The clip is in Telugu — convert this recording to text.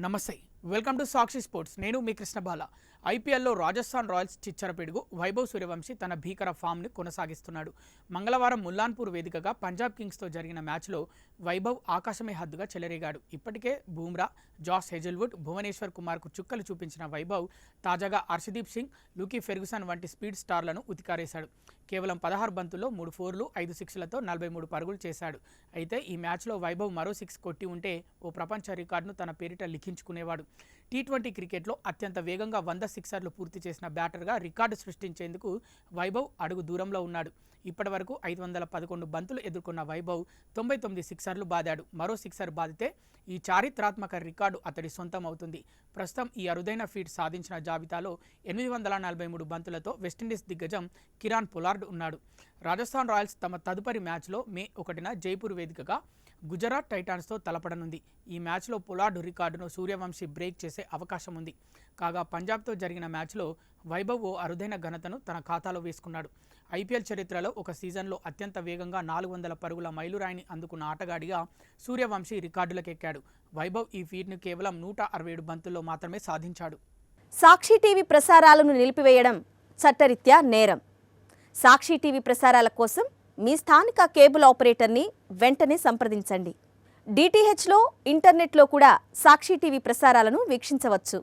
నమస్తే వెల్కమ్ టు సాక్షి స్పోర్ట్స్ నేను మీ కృష్ణబాల ఐపీఎల్లో రాజస్థాన్ రాయల్స్ చిచ్చర పిడుగు వైభవ్ సూర్యవంశీ తన భీకర ఫామ్ని కొనసాగిస్తున్నాడు. మంగళవారం ముల్లాన్పూర్ వేదికగా పంజాబ్ కింగ్స్తో జరిగిన మ్యాచ్లో వైభవ్ ఆకాశమే హద్దుగా చెలరేగాడు. ఇప్పటికే బూమ్రా, జాస్ హెజల్వుడ్, భువనేశ్వర్ కుమార్కు చుక్కలు చూపించిన వైభవ్ తాజాగా హర్షదీప్ సింగ్, లూకీ ఫెర్గుసన్ వంటి స్పీడ్ స్టార్లను ఉతికారేశాడు. కేవలం 16 బంతుల్లో 3 4లు 5 6లతో 43 పరుగులు చేశాడు. అయితే ఈ మ్యాచ్లో వైభవ్ మరో 6 కొట్టి ఉంటే ఓ ప్రపంచ రికార్డును తన పేరిట లిఖించుకునేవాడు. టీ20 క్రికెట్లో అత్యంత వేగంగా 100 సిక్సర్లు పూర్తి చేసిన బ్యాటర్గా రికార్డు సృష్టించేందుకు వైభవ్ అడుగు దూరంలో ఉన్నాడు. ఇప్పటి వరకు 511 బంతులు ఎదుర్కొన్న వైభవ్ 99 సిక్సర్లు బాదాడు. మరో సిక్సర్ బాదితే ఈ చారిత్రాత్మక రికార్డు అతడి సొంతం అవుతుంది. ప్రస్తుతం ఈ అరుదైన ఫీట్ సాధించిన జాబితాలో 843 బంతులతో వెస్టిండీస్ దిగ్గజం కిరాన్ పొలార్డ్ ఉన్నాడు. రాజస్థాన్ రాయల్స్ తమ తదుపరి మ్యాచ్లో మే 1న జైపూర్ వేదికగా గుజరాత్ టైటాన్స్తో తలపడనుంది. ఈ మ్యాచ్లో పొలార్డ్ రికార్డును సూర్యవంశీ బ్రేక్ చేసే అవకాశం ఉంది. కాగా పంజాబ్తో జరిగిన మ్యాచ్లో వైభవ్ ఓ అరుదైన ఘనతను తన ఖాతాలో వేసుకున్నాడు. ఐపీఎల్ చరిత్రలో ఒక సీజన్లో అత్యంత వేగంగా 400 పరుగుల మైలురాయిని అందుకున్న ఆటగాడిగా సూర్యవంశీ రికార్డులకెక్కాడు. వైభవ్ ఈ ఫీట్ను కేవలం 167 బంతుల్లో మాత్రమే సాధించాడు. సాక్షి టీవీ ప్రసారాలను నిలిపివేయడం చట్టరీత్యా నేరం. సాక్షి టీవీ ప్రసారాల కోసం మీ స్థానిక కేబుల్ ఆపరేటర్ని వెంటనే సంప్రదించండి. డిటిహెచ్లో, ఇంటర్నెట్లో కూడా సాక్షి టీవీ ప్రసారాలను వీక్షించవచ్చు.